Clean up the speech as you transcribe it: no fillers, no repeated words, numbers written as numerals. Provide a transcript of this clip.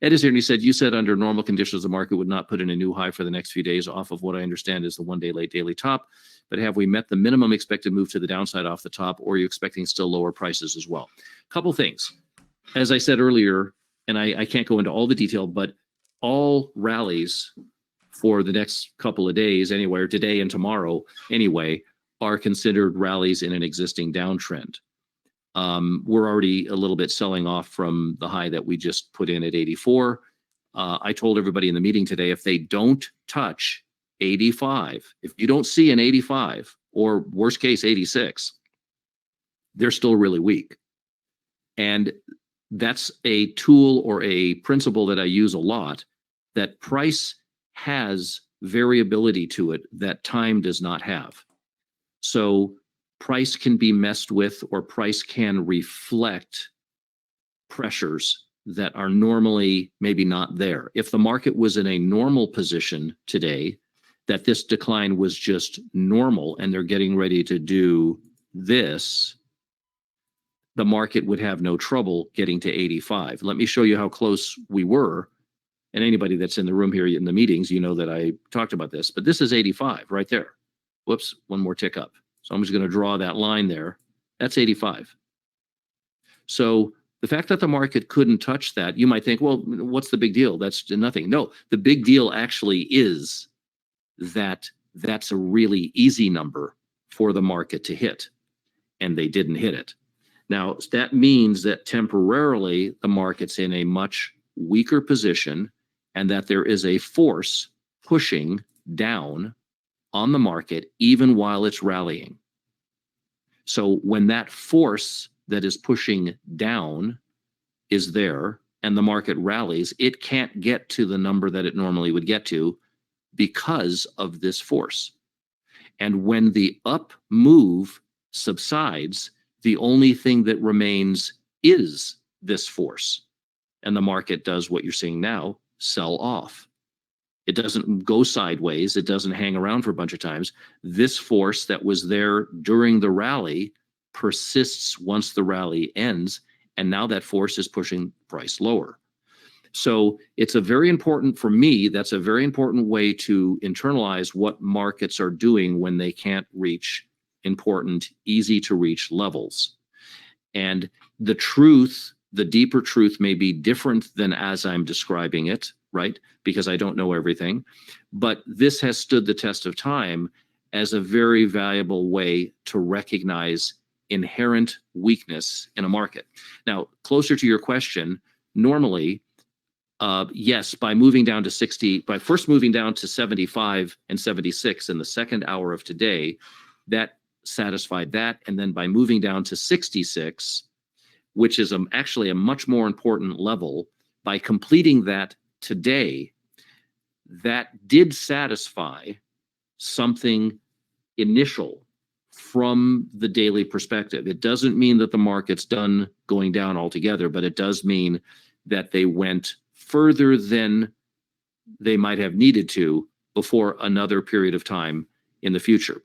Ed is here and he said, you said under normal conditions, the market would not put in a new high for the next few days off of what I understand is the 1 day late daily top. But have we met the minimum expected move to the downside off the top, or are you expecting still lower prices as well? Couple things. As I said earlier, and I can't go into all the detail, but all rallies for the next couple of days anyway, or today and tomorrow anyway, are considered rallies in an existing downtrend. We're already a little bit selling off from the high that we just put in at 84. I told everybody in the meeting today, if they don't touch 85, if you don't see an 85 or worst case 86, they're still really weak. And that's a tool or a principle that I use a lot, that price has variability to it that time does not have. So price can be messed with, or price can reflect pressures that are normally maybe not there. If the market was in a normal position today, that this decline was just normal and they're getting ready to do this, the market would have no trouble getting to 85. Let me show you how close we were. And anybody that's in the room here in the meetings, you know that I talked about this, but this is 85 right there. Whoops, one more tick up. So I'm just going to draw that line there. That's 85. So the fact that the market couldn't touch that, you might think, well, what's the big deal? That's nothing. No, the big deal actually is that that's a really easy number for the market to hit, and they didn't hit it. Now, that means that temporarily the market's in a much weaker position, and that there is a force pushing down on the market even while it's rallying. So when that force that is pushing down is there and the market rallies, it can't get to the number that it normally would get to because of this force. And when the up move subsides, the only thing that remains is this force. And the market does what you're seeing now, sell off. It doesn't go sideways. It doesn't hang around for a bunch of times. This force that was there during the rally persists once the rally ends, and now that force is pushing price lower. So it's a very important, for me, that's a very important way to internalize what markets are doing when they can't reach important, easy to reach levels. And the truth, the deeper truth may be different than as I'm describing it, right? Because I don't know everything. But this has stood the test of time as a very valuable way to recognize inherent weakness in a market. Now, closer to your question, normally, yes, by moving down to 60, by first moving down to 75 and 76 in the second hour of today, that satisfied that. And then by moving down to 66, which is actually a much more important level, by completing that today, that did satisfy something initial from the daily perspective. It doesn't mean that the market's done going down altogether, but it does mean that they went further than they might have needed to before another period of time in the future.